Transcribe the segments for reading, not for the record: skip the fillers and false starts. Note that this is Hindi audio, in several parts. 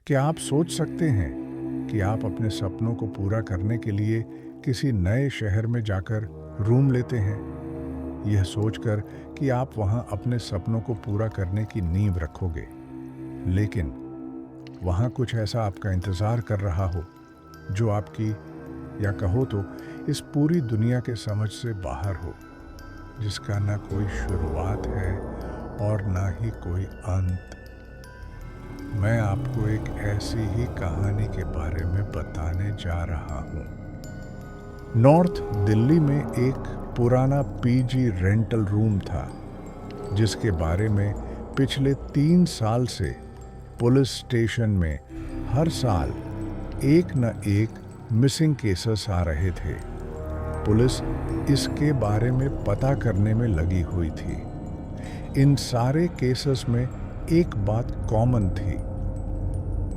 क्या आप सोच सकते हैं कि आप अपने सपनों को पूरा करने के लिए किसी नए शहर में जाकर रूम लेते हैं? यह सोचकर कि आप वहां अपने सपनों को पूरा करने की नींव रखोगे, लेकिन वहां कुछ ऐसा आपका इंतजार कर रहा हो जो आपकी, या कहो तो इस पूरी दुनिया के समझ से बाहर हो, जिसका ना कोई शुरुआत है और ना ही कोई अंत। मैं आपको एक ऐसी ही कहानी के बारे में बताने जा रहा हूँ। नॉर्थ दिल्ली में एक पुराना पीजी रेंटल रूम था, जिसके बारे में पिछले 3 साल से पुलिस स्टेशन में हर साल एक न एक मिसिंग केसेस आ रहे थे। पुलिस इसके बारे में पता करने में लगी हुई थी। इन सारे केसेस में एक बात कॉमन थी,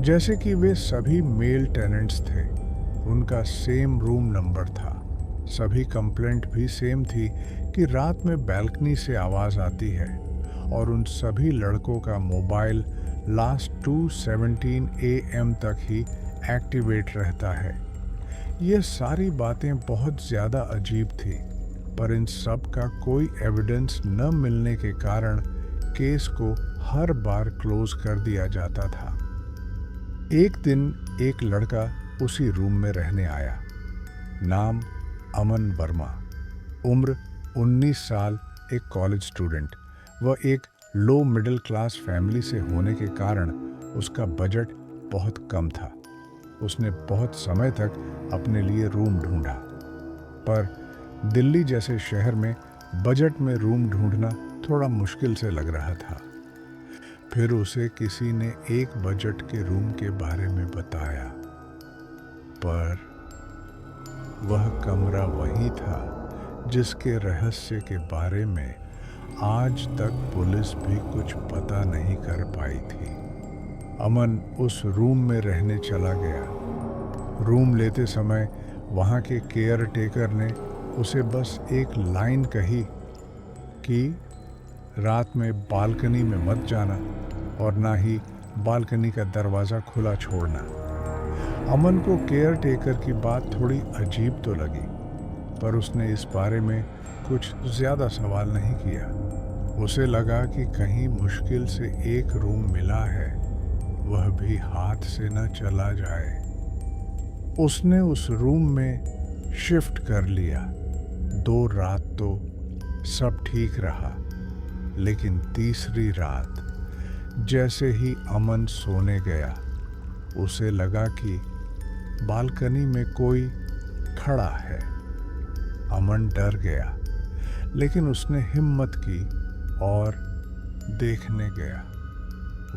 जैसे कि वे सभी मेल टेनेंट्स थे। उनका सेम रूम नंबर था। सभी कंप्लेंट भी सेम थी कि रात में बैल्कनी से आवाज आती है, और उन सभी लड़कों का मोबाइल लास्ट 2:17 AM तक ही एक्टिवेट रहता है। ये सारी बातें बहुत ज़्यादा अजीब थी, पर इन सब का कोई एविडेंस न मिलने के कारण केस को हर बार क्लोज कर दिया जाता था। एक दिन एक लड़का उसी रूम में रहने आया। नाम अमन वर्मा, उम्र 19 साल, एक कॉलेज स्टूडेंट। वह एक लो मिडिल क्लास फैमिली से होने के कारण उसका बजट बहुत कम था। उसने बहुत समय तक अपने लिए रूम ढूंढा, पर दिल्ली जैसे शहर में बजट में रूम ढूंढना थोड़ा मुश्किल से लग रहा था। फिर उसे किसी ने एक बजट के रूम के बारे में बताया, पर वह कमरा वही था जिसके रहस्य के बारे में आज तक पुलिस भी कुछ पता नहीं कर पाई थी। अमन उस रूम में रहने चला गया। रूम लेते समय वहाँ के केयर टेकर ने उसे बस एक लाइन कही कि रात में बालकनी में मत जाना और ना ही बालकनी का दरवाज़ा खुला छोड़ना। अमन को केयर टेकर की बात थोड़ी अजीब तो लगी, पर उसने इस बारे में कुछ ज़्यादा सवाल नहीं किया। उसे लगा कि कहीं मुश्किल से एक रूम मिला है, वह भी हाथ से न चला जाए। उसने उस रूम में शिफ्ट कर लिया। 2 रात तो सब ठीक रहा, लेकिन तीसरी रात जैसे ही अमन सोने गया, उसे लगा कि बालकनी में कोई खड़ा है। अमन डर गया, लेकिन उसने हिम्मत की और देखने गया।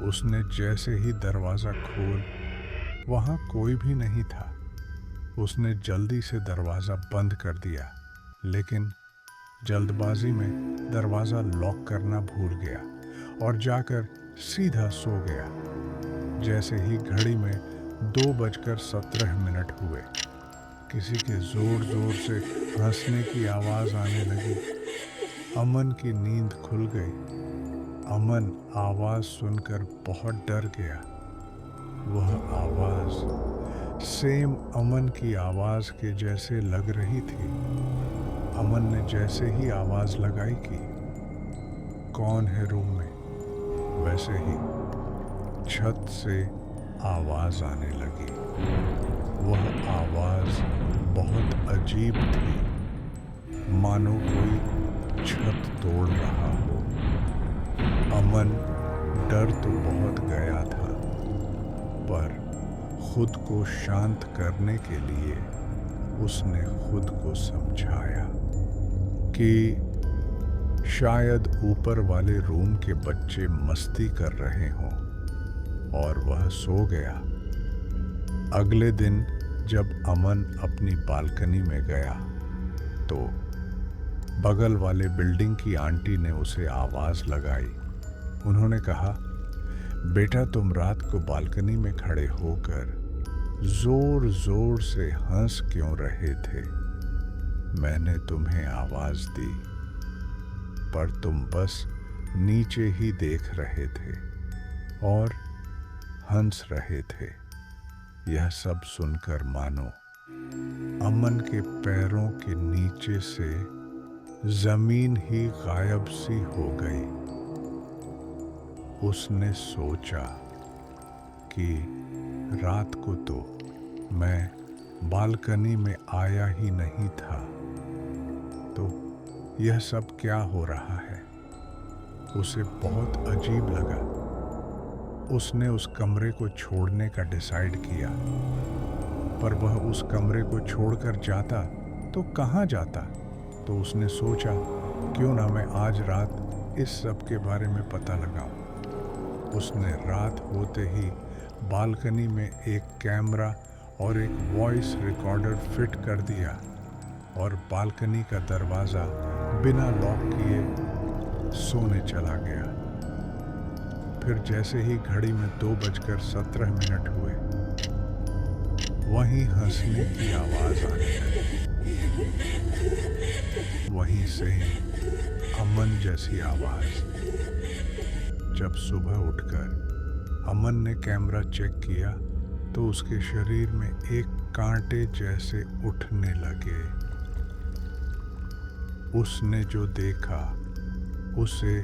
उसने जैसे ही दरवाज़ा खोल, वहाँ कोई भी नहीं था। उसने जल्दी से दरवाज़ा बंद कर दिया, लेकिन जल्दबाजी में दरवाज़ा लॉक करना भूल गया और जाकर सीधा सो गया। जैसे ही घड़ी में 2:17 हुए, किसी के जोर जोर से हंसने की आवाज़ आने लगी। अमन की नींद खुल गई। अमन आवाज़ सुनकर बहुत डर गया। वह आवाज़ सेम अमन की आवाज़ के जैसे लग रही थी। अमन ने जैसे ही आवाज़ लगाई कि कौन है रूम में, वैसे ही छत से आवाज़ आने लगी। वह आवाज़ बहुत अजीब थी, मानो कोई छत तोड़ रहा हो। अमन डर तो बहुत गया था, पर खुद को शांत करने के लिए उसने खुद को समझाया कि शायद ऊपर वाले रूम के बच्चे मस्ती कर रहे हों, और वह सो गया। अगले दिन जब अमन अपनी बालकनी में गया, तो बगल वाले बिल्डिंग की आंटी ने उसे आवाज़ लगाई। उन्होंने कहा, बेटा तुम रात को बालकनी में खड़े होकर जोर जोर से हंस क्यों रहे थे? मैंने तुम्हें आवाज़ दी, पर तुम बस नीचे ही देख रहे थे, और हंस रहे थे। यह सब सुनकर मानो अमन के पैरों के नीचे से जमीन ही गायब सी हो गई। उसने सोचा कि रात को तो मैं बालकनी में आया ही नहीं था, तो यह सब क्या हो रहा है। उसे बहुत अजीब लगा। उसने उस कमरे को छोड़ने का डिसाइड किया, पर वह उस कमरे को छोड़कर जाता तो कहाँ जाता। तो उसने सोचा क्यों ना मैं आज रात इस सब के बारे में पता लगाऊं। उसने रात होते ही बालकनी में एक कैमरा और एक वॉइस रिकॉर्डर फिट कर दिया और बालकनी का दरवाज़ा बिना लॉक किए सोने चला गया। फिर जैसे ही घड़ी में 2:17 हुए, वहीं हंसने की आवाज़ आने लगी। वहीं से अमन जैसी आवाज़। जब सुबह उठकर अमन ने कैमरा चेक किया तो उसके शरीर में एक कांटे जैसे उठने लगे। उसने जो देखा उसे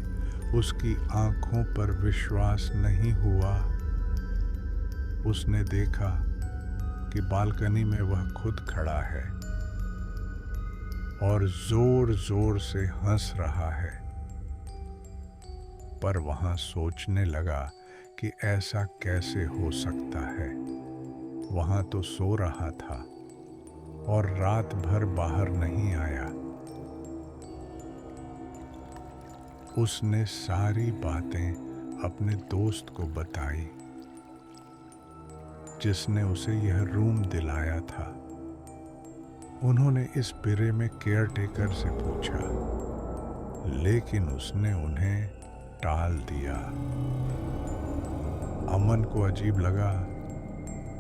उसकी आंखों पर विश्वास नहीं हुआ। उसने देखा कि बालकनी में वह खुद खड़ा है और जोर जोर से हंस रहा है। पर वहां सोचने लगा कि ऐसा कैसे हो सकता है। वहां तो सो रहा था और रात भर बाहर नहीं आया। उसने सारी बातें अपने दोस्त को बताई, जिसने उसे यह रूम दिलाया था। उन्होंने इस पिरे में केयरटेकर से पूछा, लेकिन उसने उन्हें टाल दिया। अमन को अजीब लगा।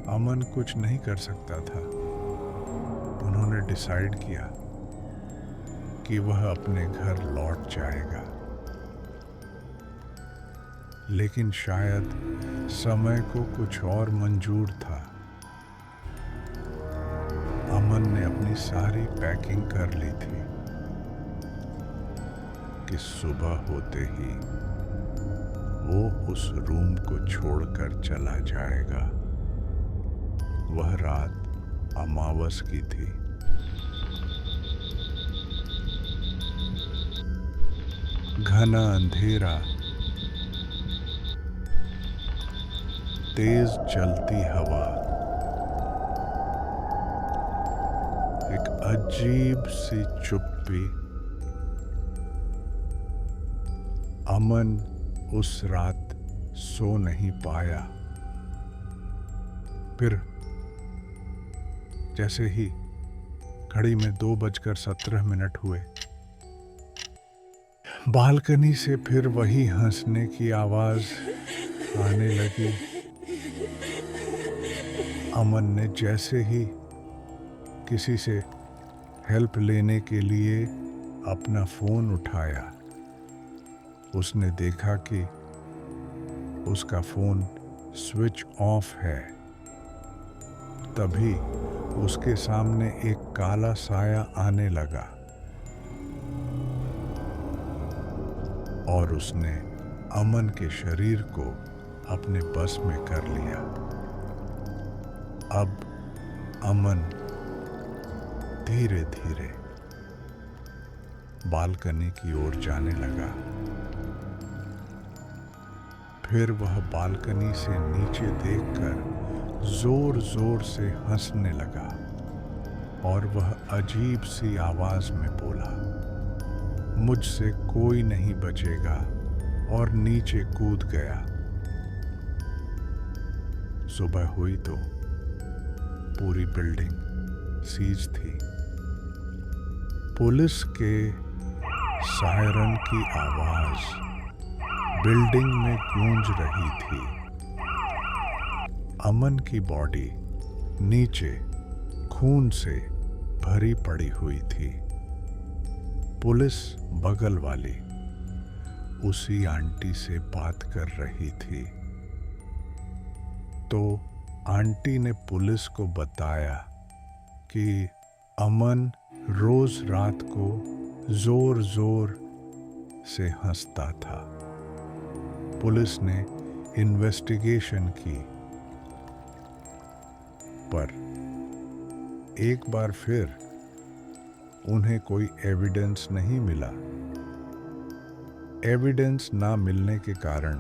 अमन कुछ नहीं कर सकता था। उन्होंने डिसाइड किया कि वह अपने घर लौट जाएगा, लेकिन शायद समय को कुछ और मंजूर था। अमन ने अपनी सारी पैकिंग कर ली थी कि सुबह होते ही वो उस रूम को छोड़कर चला जाएगा। वह रात अमावस की थी। घना अंधेरा, तेज चलती हवा, एक अजीब सी चुप्पी। अमन उस रात सो नहीं पाया। फिर जैसे ही घड़ी में 2:17 हुए, बालकनी से फिर वही हंसने की आवाज आने लगी। अमन ने जैसे ही किसी से हेल्प लेने के लिए अपना फोन उठाया, उसने देखा कि उसका फोन स्विच ऑफ है। तभी उसके सामने एक काला साया आने लगा और उसने अमन के शरीर को अपने बस में कर लिया। अब अमन धीरे धीरे बालकनी की ओर जाने लगा। फिर वह बालकनी से नीचे देखकर जोर जोर से हंसने लगा और वह अजीब सी आवाज में बोला, मुझसे कोई नहीं बचेगा, और नीचे कूद गया। सुबह हुई तो पूरी बिल्डिंग सीज थी। पुलिस के सायरन की आवाज बिल्डिंग में गूंज रही थी। अमन की बॉडी नीचे खून से भरी पड़ी हुई थी। पुलिस बगल वाली उसी आंटी से बात कर रही थी। तो आंटी ने पुलिस को बताया कि अमन रोज रात को जोर जोर से हंसता था। पुलिस ने इन्वेस्टिगेशन की, पर एक बार फिर उन्हें कोई एविडेंस नहीं मिला। एविडेंस ना मिलने के कारण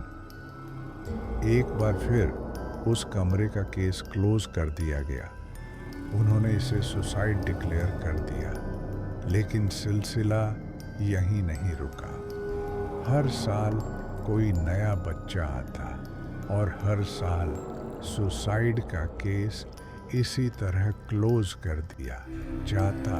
एक बार फिर उस कमरे का केस क्लोज कर दिया गया। उन्होंने इसे सुसाइड डिक्लेयर कर दिया। लेकिन सिलसिला यहीं नहीं रुका। हर साल कोई नया बच्चा आता और हर साल सुसाइड का केस इसी तरह क्लोज कर दिया जाता।